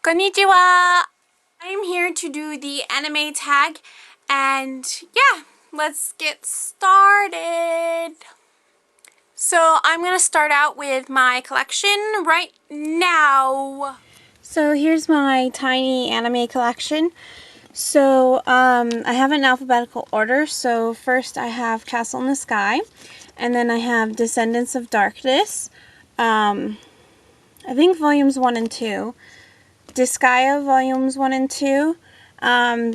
Konnichiwa! I'm here to do the anime tag, and yeah, let's get started. So I'm going to start out with my collection right now. So here's my tiny anime collection. So I have it in alphabetical order. So first I have Castle in the Sky, and then I have Descendants of Darkness. I think volumes 1 and 2. Disgaea volumes 1 and 2.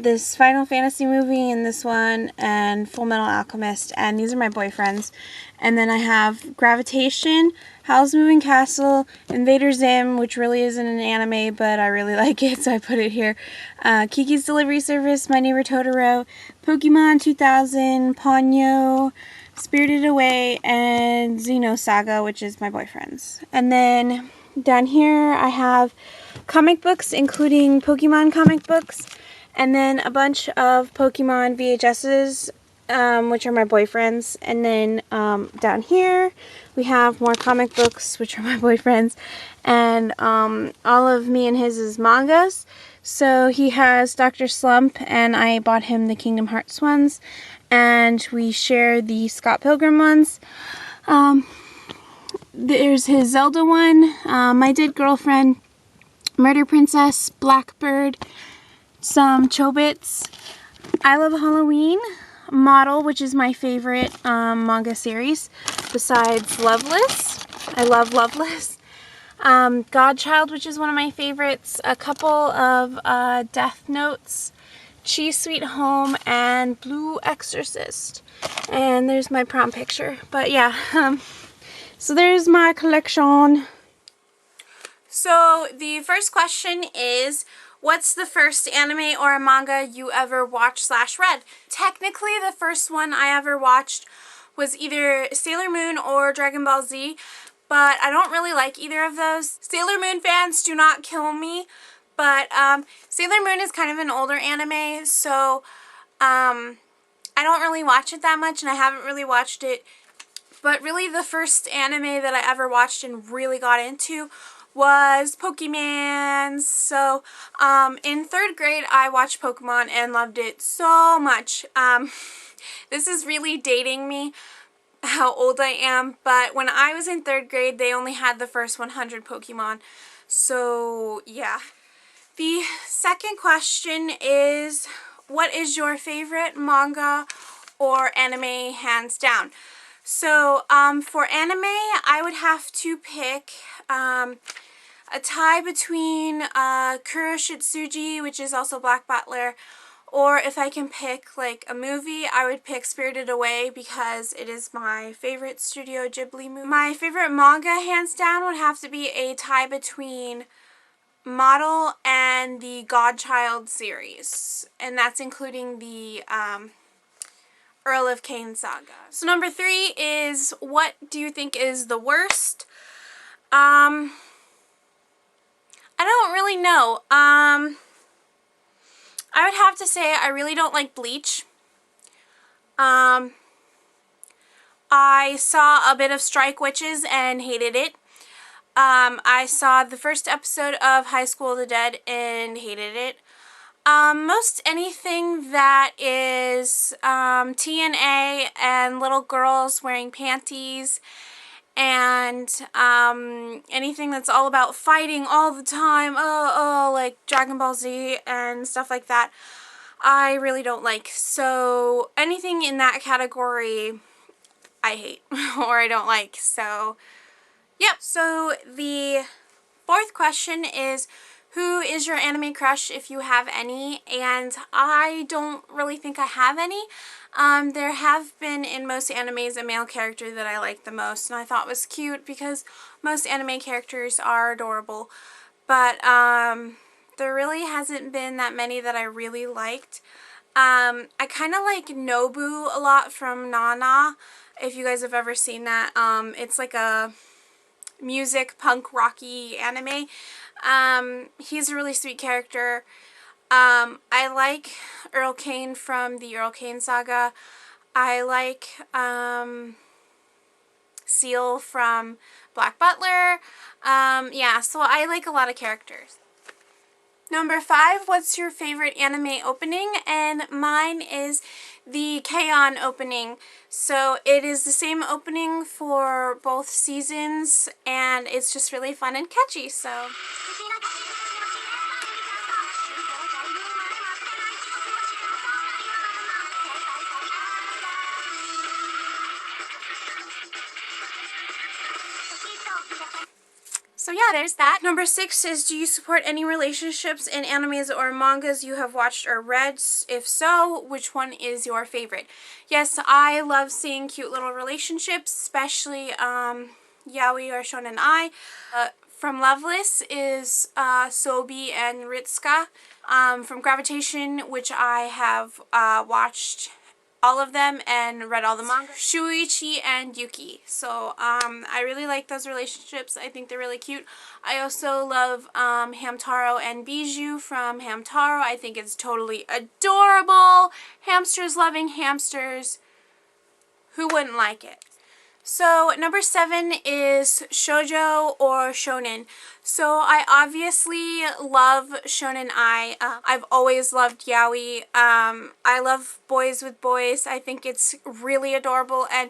This Final Fantasy movie and this one, and Full Metal Alchemist, and these are my boyfriends. And then I have Gravitation, Howl's Moving Castle, Invader Zim, which really isn't an anime, but I really like it, so I put it here. Kiki's Delivery Service, My Neighbor Totoro, Pokemon 2000, Ponyo, Spirited Away, and Xenosaga, which is my boyfriend's. And then down here I have comic books, including Pokemon comic books, and then a bunch of Pokemon VHSs, which are my boyfriend's. And then down here we have more comic books, which are my boyfriend's, and all of me and his mangas. So he has Dr. Slump, and I bought him the Kingdom Hearts ones, and we share the Scott Pilgrim ones. There's his Zelda one, My Dead Girlfriend, Murder Princess, Blackbird, some Chobits, I Love Halloween, Model, which is my favorite manga series, besides Loveless. I love Loveless. Godchild, which is one of my favorites, a couple of Death Notes, Chi Sweet Home, and Blue Exorcist. And there's my prom picture. But yeah, so there's my collection. So the first question is, what's the first anime or a manga you ever watched / read? Technically, the first one I ever watched was either Sailor Moon or Dragon Ball Z, but I don't really like either of those. Sailor Moon fans, do not kill me, but Sailor Moon is kind of an older anime, so I don't really watch it that much, and I haven't really watched it. But really, the first anime that I ever watched and really got into was Pokemon. So in 3rd grade I watched Pokemon and loved it so much. This is really dating me, how old I am, but when I was in 3rd grade they only had the first 100 Pokemon. So yeah. The second question is, what is your favorite manga or anime hands down? So for anime, I would have to pick a tie between Kuroshitsuji, which is also Black Butler, or if I can pick like a movie, I would pick Spirited Away because it is my favorite Studio Ghibli movie. My favorite manga, hands down, would have to be a tie between Model and the Godchild series, and that's including the Earl of Cain saga. So number 3 is, what do you think is the worst? I don't really know. I would have to say I really don't like Bleach. I saw a bit of Strike Witches and hated it. I saw the first episode of High School of the Dead and hated it. Most anything that is TNA and little girls wearing panties and anything that's all about fighting all the time, like Dragon Ball Z and stuff like that, I really don't like. So anything in that category I hate or I don't like. So yep. So the 4th question is, who is your anime crush if you have any? And I don't really think I have any. There have been in most animes a male character that I like the most, and I thought was cute because most anime characters are adorable. But there really hasn't been that many that I really liked. I kind of like Nobu a lot from Nana, if you guys have ever seen that. It's like a music punk rocky anime. He's a really sweet character. I like Earl Cain from the Earl Cain saga. I like Seal from Black Butler. Yeah, so I like a lot of characters. Number 5, what's your favorite anime opening? And mine is the K-On! Opening. So it is the same opening for both seasons, and it's just really fun and catchy, so. So yeah, there's that. Number 6 is, do you support any relationships in animes or mangas you have watched or read? If so, which one is your favorite? Yes, I love seeing cute little relationships, especially yaoi or shonen ai. From Loveless is Sobi and Ritsuka. From Gravitation, which I have watched all of them and read all the manga, Shuichi and Yuki. So I really like those relationships. I think they're really cute. I also love Hamtaro and Bijou from Hamtaro. I think it's totally adorable. Hamsters loving hamsters. Who wouldn't like it? So number 7 is shoujo or shonen. So I obviously love shonen ai. I've always loved yaoi. I love boys with boys. I think it's really adorable, and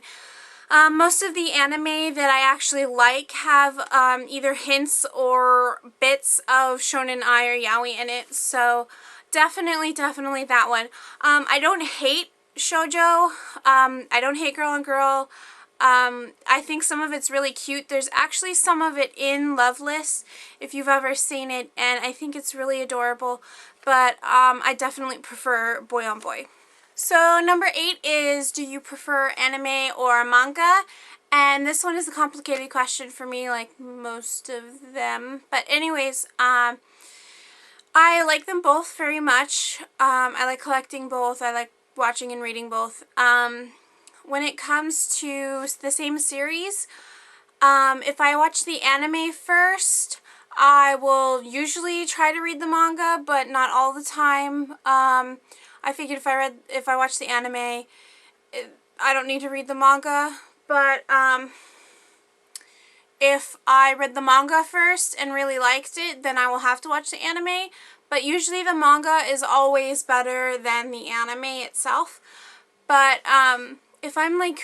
most of the anime that I actually like have either hints or bits of shonen ai or yaoi in it. So definitely that one. I don't hate shoujo. I don't hate girl on girl. I think some of it's really cute. There's actually some of it in Loveless, if you've ever seen it, and I think it's really adorable, but I definitely prefer boy on boy. So number 8 is, do you prefer anime or manga? And this one is a complicated question for me, like most of them. But anyways, I like them both very much. I like collecting both. I like watching and reading both. When it comes to the same series, if I watch the anime first, I will usually try to read the manga, but not all the time. I figured if I watch the anime, I don't need to read the manga. But if I read the manga first and really liked it, then I will have to watch the anime. But usually the manga is always better than the anime itself. But if I'm like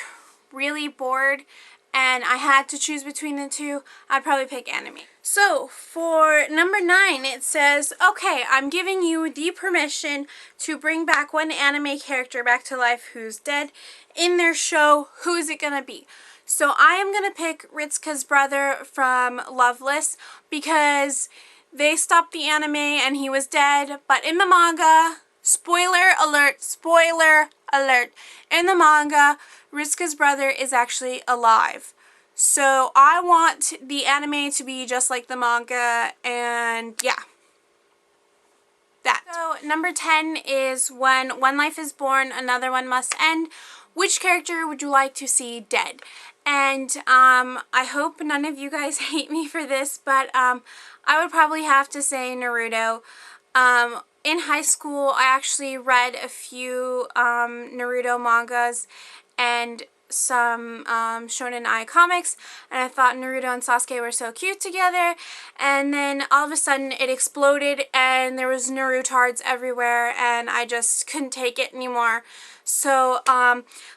really bored and I had to choose between the two, I'd probably pick anime. So for number 9, it says, okay, I'm giving you the permission to bring back one anime character back to life who's dead in their show. Who is it gonna be? So I am gonna pick Ritsuka's brother from Loveless, because they stopped the anime and he was dead, but in the manga, spoiler alert, in the manga, Ritsuka's brother is actually alive. So I want the anime to be just like the manga, and yeah. That. So number 10 is, when one life is born, another one must end. Which character would you like to see dead? And I hope none of you guys hate me for this, but I would probably have to say Naruto. In high school, I actually read a few Naruto mangas and some shonen ai comics, and I thought Naruto and Sasuke were so cute together, and then all of a sudden it exploded and there was Narutards everywhere, and I just couldn't take it anymore. So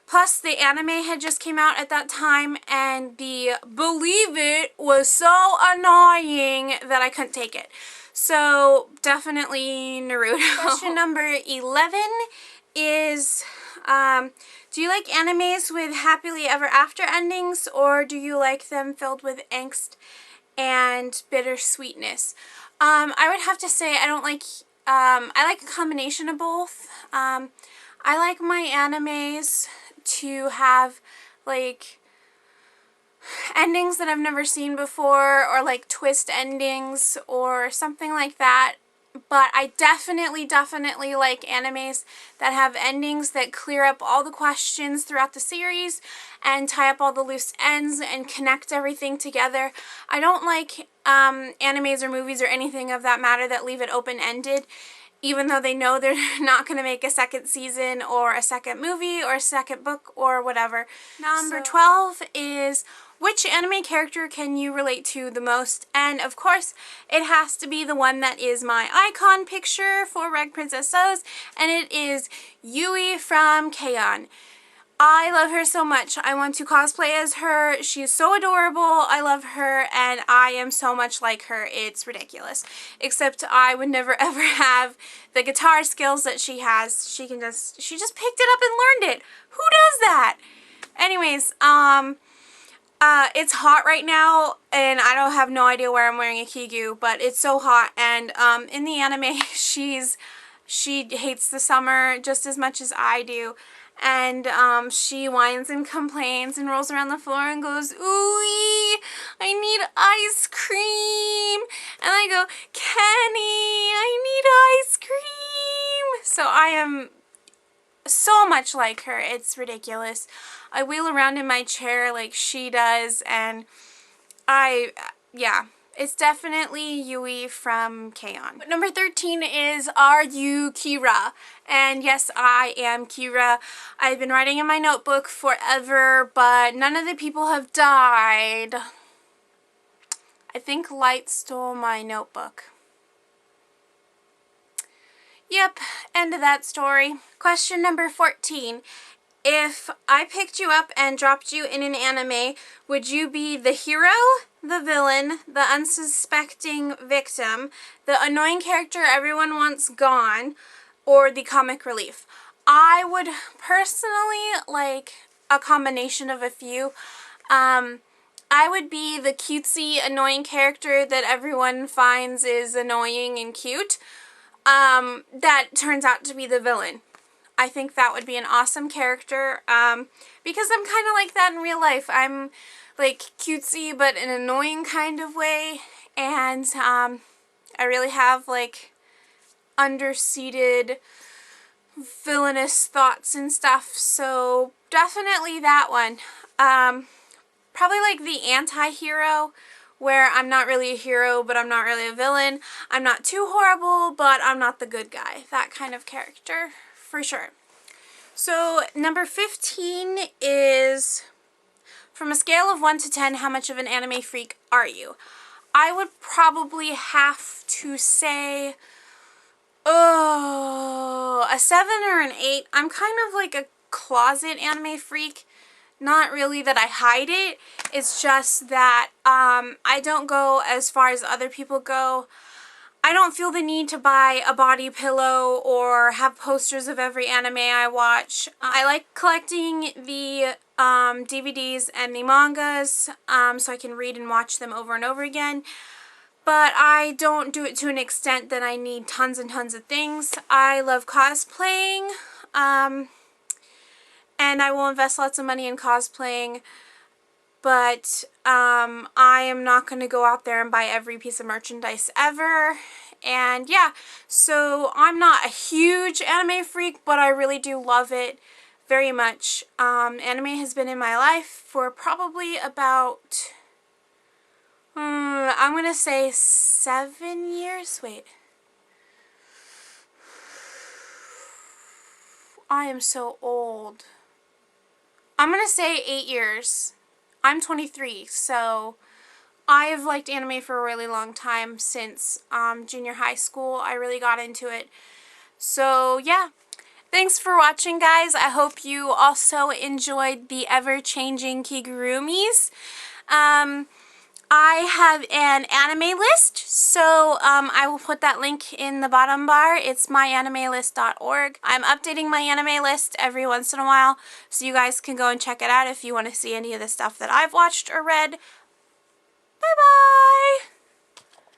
plus the anime had just came out at that time, and the Believe It was so annoying that I couldn't take it. So definitely Naruto. Question number 11 is, do you like animes with happily ever after endings, or do you like them filled with angst and bittersweetness? I would have to say I don't like, I like a combination of both. I like my animes to have like endings that I've never seen before, or like twist endings or something like that. But I definitely like animes that have endings that clear up all the questions throughout the series and tie up all the loose ends and connect everything together. I don't like animes or movies or anything of that matter that leave it open-ended, even though they know they're not going to make a second season or a second movie or a second book or whatever. Number 12 is, which anime character can you relate to the most? And of course, it has to be the one that is my icon picture for Reg Princess Sews, and it is Yui from K-On! I love her so much. I want to cosplay as her. She is so adorable. I love her, and I am so much like her. It's ridiculous. Except I would never ever have the guitar skills that she has. She just picked it up and learned it. Who does that? Anyways, it's hot right now, and I don't have no idea where I'm wearing a kigu, but it's so hot, and in the anime, she hates the summer just as much as I do. And she whines and complains and rolls around the floor and goes, "Ooh, I need ice cream." And I go, "Kenny, I need ice cream." So I am so much like her. It's ridiculous. I wheel around in my chair like she does, and yeah. It's definitely Yui from K-On! Number 13 is, are you Kira? And yes, I am Kira. I've been writing in my notebook forever, but none of the people have died. I think Light stole my notebook. Yep, end of that story. Question number 14. If I picked you up and dropped you in an anime, would you be the hero, the villain, the unsuspecting victim, the annoying character everyone wants gone, or the comic relief? I would personally like a combination of a few. I would be the cutesy, annoying character that everyone finds is annoying and cute. That turns out to be the villain. I think that would be an awesome character, because I'm kind of like that in real life. I'm like cutesy but in an annoying kind of way, and I really have like underseated villainous thoughts and stuff, so definitely that one. Probably like the anti-hero, where I'm not really a hero but I'm not really a villain. I'm not too horrible but I'm not the good guy. That kind of character. For sure. So number 15 is, from a scale of 1 to 10, how much of an anime freak are you? I would probably have to say, a 7 or an 8. I'm kind of like a closet anime freak. Not really that I hide it. It's just that I don't go as far as other people go. I don't feel the need to buy a body pillow or have posters of every anime I watch. I like collecting the DVDs and the mangas so I can read and watch them over and over again. But I don't do it to an extent that I need tons and tons of things. I love cosplaying, and I will invest lots of money in cosplaying. But I am not going to go out there and buy every piece of merchandise ever. And yeah, so I'm not a huge anime freak, but I really do love it very much. Anime has been in my life for probably about, I'm going to say 7 years. Wait. I am so old. I'm going to say 8 years. I'm 23, so I have liked anime for a really long time, since junior high school. I really got into it. So yeah, thanks for watching, guys. I hope you also enjoyed the ever-changing Kigurumis. I have an anime list, so I will put that link in the bottom bar. It's myanimelist.org. I'm updating my anime list every once in a while, so you guys can go and check it out if you want to see any of the stuff that I've watched or read. Bye-bye!